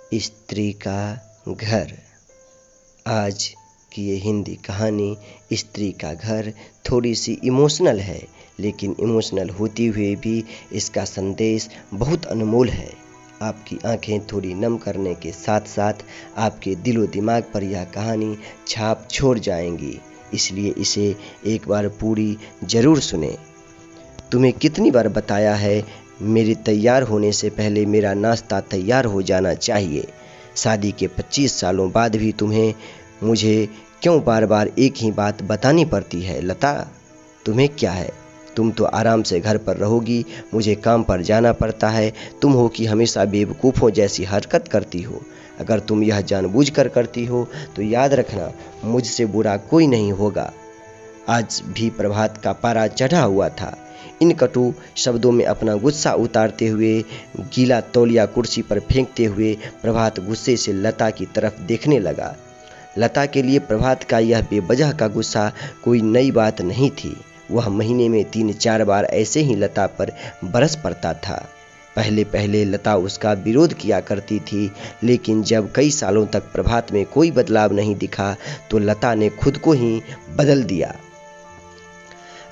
स्त्री का घर। आज की ये हिंदी कहानी स्त्री का घर थोड़ी सी इमोशनल है, लेकिन इमोशनल होते हुए भी इसका संदेश बहुत अनमोल है। आपकी आंखें थोड़ी नम करने के साथ साथ आपके दिलो दिमाग पर यह कहानी छाप छोड़ जाएंगी, इसलिए इसे एक बार पूरी ज़रूर सुने। तुम्हें कितनी बार बताया है मेरे तैयार होने से पहले मेरा नाश्ता तैयार हो जाना चाहिए। शादी के 25 सालों बाद भी तुम्हें मुझे क्यों बार बार एक ही बात बतानी पड़ती है लता? तुम्हें क्या है? तुम तो आराम से घर पर रहोगी, मुझे काम पर जाना पड़ता है। तुम हो कि हमेशा बेवकूफ़ों जैसी हरकत करती हो। अगर तुम यह जानबूझकर करती हो तो याद रखना, मुझसे बुरा कोई नहीं होगा। आज भी प्रभात का पारा चढ़ा हुआ था। इन कटु शब्दों में अपना गुस्सा उतारते हुए, गीला तौलिया कुर्सी पर फेंकते हुए प्रभात गुस्से से लता की तरफ देखने लगा। लता के लिए प्रभात का यह बेवजह का गुस्सा कोई नई बात नहीं थी। वह महीने में 3-4 बार ऐसे ही लता पर बरस पड़ता था। पहले पहले लता उसका विरोध किया करती थी, लेकिन जब कई सालों तक प्रभात में कोई बदलाव नहीं दिखा तो लता ने खुद को ही बदल दिया।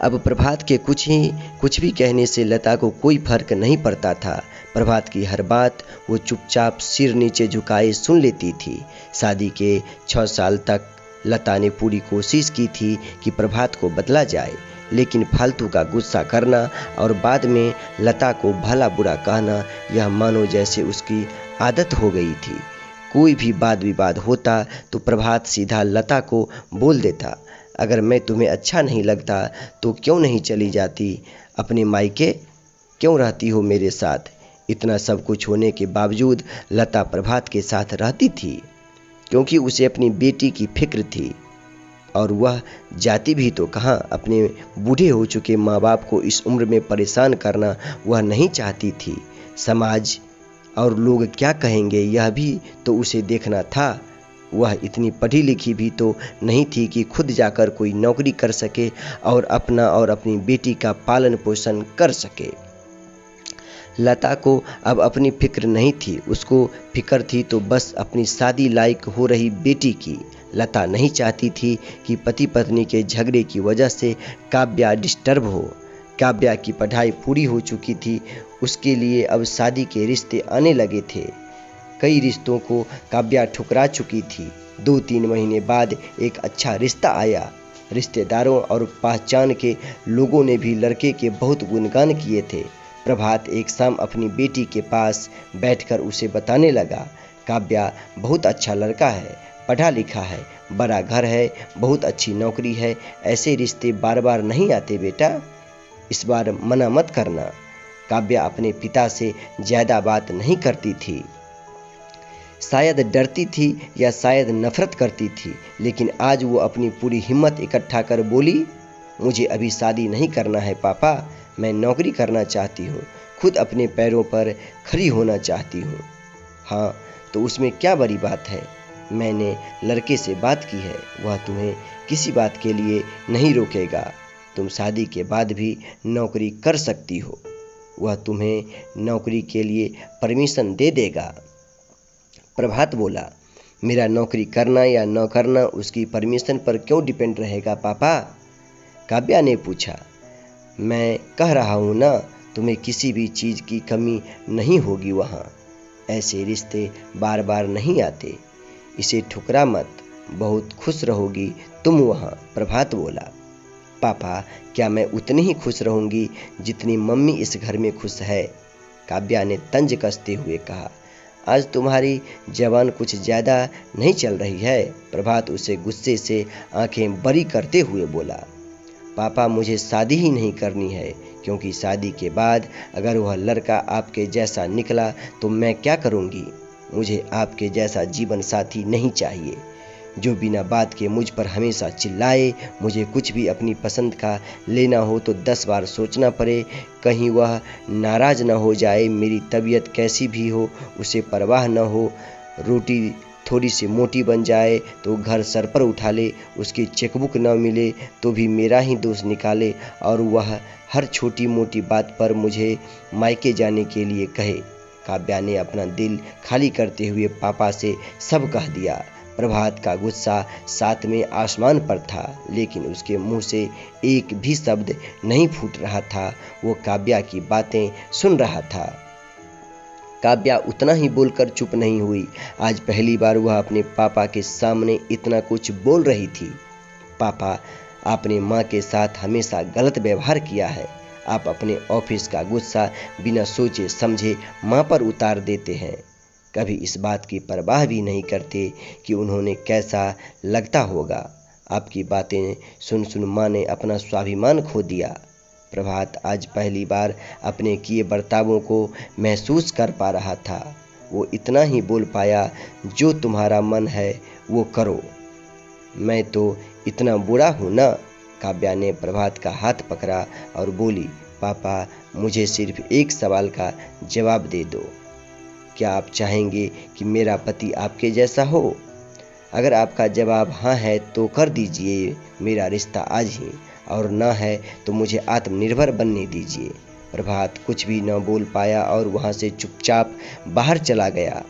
अब प्रभात के कुछ भी कहने से लता को कोई फर्क नहीं पड़ता था। प्रभात की हर बात वो चुपचाप सिर नीचे झुकाए सुन लेती थी। शादी के 6 साल तक लता ने पूरी कोशिश की थी कि प्रभात को बदला जाए, लेकिन फालतू का गुस्सा करना और बाद में लता को भला बुरा कहना, यह मानो जैसे उसकी आदत हो गई थी। कोई भी वाद विवाद होता तो प्रभात सीधा लता को बोल देता, अगर मैं तुम्हें अच्छा नहीं लगता तो क्यों नहीं चली जाती अपने मायके, क्यों रहती हो मेरे साथ? इतना सब कुछ होने के बावजूद लता प्रभात के साथ रहती थी, क्योंकि उसे अपनी बेटी की फिक्र थी। और वह जाती भी तो कहाँ, अपने बूढ़े हो चुके माँ बाप को इस उम्र में परेशान करना वह नहीं चाहती थी। समाज और लोग क्या कहेंगे, यह भी तो उसे देखना था। वह इतनी पढ़ी लिखी भी तो नहीं थी कि खुद जाकर कोई नौकरी कर सके और अपना और अपनी बेटी का पालन पोषण कर सके। लता को अब अपनी फिक्र नहीं थी, उसको फिक्र थी तो बस अपनी शादी लायक हो रही बेटी की। लता नहीं चाहती थी कि पति पत्नी के झगड़े की वजह से काव्या डिस्टर्ब हो। काव्या की पढ़ाई पूरी हो चुकी थी, उसके लिए अब शादी के रिश्ते आने लगे थे। कई रिश्तों को काव्या ठुकरा चुकी थी। 2-3 महीने बाद एक अच्छा रिश्ता आया। रिश्तेदारों और पहचान के लोगों ने भी लड़के के बहुत गुणगान किए थे। प्रभात एक शाम अपनी बेटी के पास बैठकर उसे बताने लगा, काव्या बहुत अच्छा लड़का है, पढ़ा लिखा है, बड़ा घर है, बहुत अच्छी नौकरी है। ऐसे रिश्ते बार बार नहीं आते बेटा, इस बार मना मत करना। काव्या अपने पिता से ज़्यादा बात नहीं करती थी। शायद डरती थी या शायद नफरत करती थी, लेकिन आज वो अपनी पूरी हिम्मत इकट्ठा कर बोली, मुझे अभी शादी नहीं करना है पापा, मैं नौकरी करना चाहती हूँ, खुद अपने पैरों पर खड़ी होना चाहती हूँ। हाँ, तो उसमें क्या बड़ी बात है? मैंने लड़के से बात की है, वह तुम्हें किसी बात के लिए नहीं रोकेगा। तुम शादी के बाद भी नौकरी कर सकती हो, वह तुम्हें नौकरी के लिए परमिशन दे देगा। प्रभात बोला, मेरा नौकरी करना या न करना उसकी परमिशन पर क्यों डिपेंड रहेगा पापा? काव्या ने पूछा। मैं कह रहा हूँ ना, तुम्हें किसी भी चीज़ की कमी नहीं होगी वहाँ। ऐसे रिश्ते बार बार नहीं आते, इसे ठुकरा मत, बहुत खुश रहोगी तुम वहाँ। प्रभात बोला, पापा क्या मैं उतनी ही खुश रहूँगी जितनी मम्मी इस घर में खुश है? काव्या ने तंज कसते हुए कहा। आज तुम्हारी जबान कुछ ज़्यादा नहीं चल रही है। प्रभात उसे गुस्से से आंखें बड़ी करते हुए बोला, पापा मुझे शादी ही नहीं करनी है, क्योंकि शादी के बाद अगर वह लड़का आपके जैसा निकला तो मैं क्या करूँगी? मुझे आपके जैसा जीवन साथी नहीं चाहिए, जो बिना बात के मुझ पर हमेशा चिल्लाए। मुझे कुछ भी अपनी पसंद का लेना हो तो 10 बार सोचना पड़े, कहीं वह नाराज़ न हो जाए। मेरी तबीयत कैसी भी हो उसे परवाह न हो। रोटी थोड़ी सी मोटी बन जाए तो घर सर पर उठा ले, उसकी चेकबुक न मिले तो भी मेरा ही दोष निकाले, और वह हर छोटी मोटी बात पर मुझे मायके जाने के लिए कहे। काव्या ने अपना दिल खाली करते हुए पापा से सब कह दिया। प्रभात का गुस्सा सातवें आसमान पर था, लेकिन उसके मुंह से एक भी शब्द नहीं फूट रहा था। वो काव्या की बातें सुन रहा था। काव्या उतना ही बोलकर चुप नहीं हुई। आज पहली बार वह अपने पापा के सामने इतना कुछ बोल रही थी। पापा, आपने माँ के साथ हमेशा गलत व्यवहार किया है। आप अपने ऑफिस का गुस्सा बिना सोचे समझे माँ पर उतार देते हैं। कभी इस बात की परवाह भी नहीं करते कि उन्होंने कैसा लगता होगा। आपकी बातें सुन सुन माँ ने अपना स्वाभिमान खो दिया। प्रभात आज पहली बार अपने किए बर्तावों को महसूस कर पा रहा था। वो इतना ही बोल पाया, जो तुम्हारा मन है वो करो। मैं तो इतना बुरा हूँ ना? काव्या ने प्रभात का हाथ पकड़ा और बोली, पापा, मुझे सिर्फ एक सवाल का जवाब दे दो। क्या आप चाहेंगे कि मेरा पति आपके जैसा हो? अगर आपका जवाब हाँ है तो कर दीजिए मेरा रिश्ता आज ही, और ना है तो मुझे आत्मनिर्भर बनने दीजिए। प्रभात कुछ भी न बोल पाया और वहाँ से चुपचाप बाहर चला गया।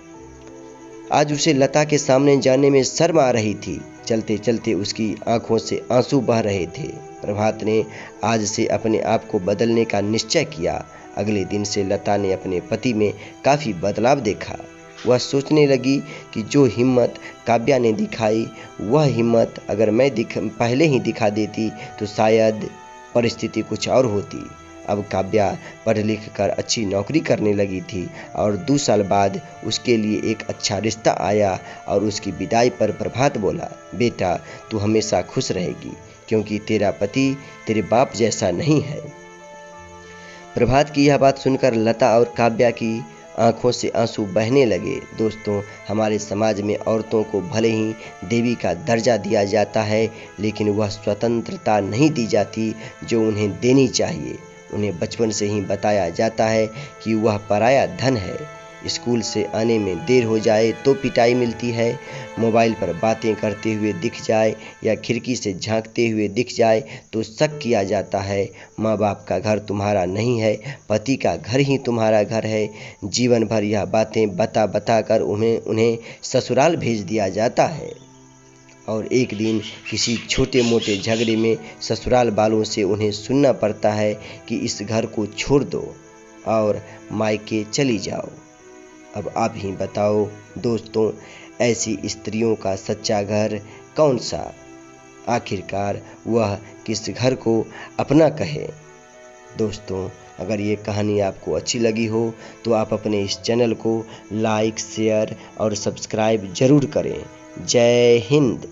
आज उसे लता के सामने जाने में शर्म आ रही थी। चलते चलते उसकी आंखों से आंसू बह रहे थे। प्रभात ने आज से अपने आप को बदलने का निश्चय किया। अगले दिन से लता ने अपने पति में काफ़ी बदलाव देखा। वह सोचने लगी कि जो हिम्मत काव्या ने दिखाई, वह हिम्मत अगर मैं पहले ही दिखा देती तो शायद परिस्थिति कुछ और होती। अब काव्या पढ़ लिख कर अच्छी नौकरी करने लगी थी और 2 साल बाद उसके लिए एक अच्छा रिश्ता आया और उसकी विदाई पर प्रभात बोला, बेटा, तू हमेशा खुश रहेगी क्योंकि तेरा पति तेरे बाप जैसा नहीं है। प्रभात की यह बात सुनकर लता और काव्या की आंखों से आंसू बहने लगे। दोस्तों, हमारे समाज में औरतों को भले ही देवी का दर्जा दिया जाता है, लेकिन वह स्वतंत्रता नहीं दी जाती जो उन्हें देनी चाहिए। उन्हें बचपन से ही बताया जाता है कि वह पराया धन है। स्कूल से आने में देर हो जाए तो पिटाई मिलती है। मोबाइल पर बातें करते हुए दिख जाए या खिड़की से झांकते हुए दिख जाए तो शक किया जाता है। माँ बाप का घर तुम्हारा नहीं है, पति का घर ही तुम्हारा घर है। जीवन भर यह बातें बता बता कर उन्हें ससुराल भेज दिया जाता है और एक दिन किसी छोटे मोटे झगड़े में ससुराल वालों से उन्हें सुनना पड़ता है कि इस घर को छोड़ दो और मायके चली जाओ। अब आप ही बताओ दोस्तों, ऐसी स्त्रियों का सच्चा घर कौन सा? आखिरकार वह किस घर को अपना कहे? दोस्तों, अगर ये कहानी आपको अच्छी लगी हो तो आप अपने इस चैनल को लाइक, शेयर और सब्सक्राइब जरूर करें। जय हिंद।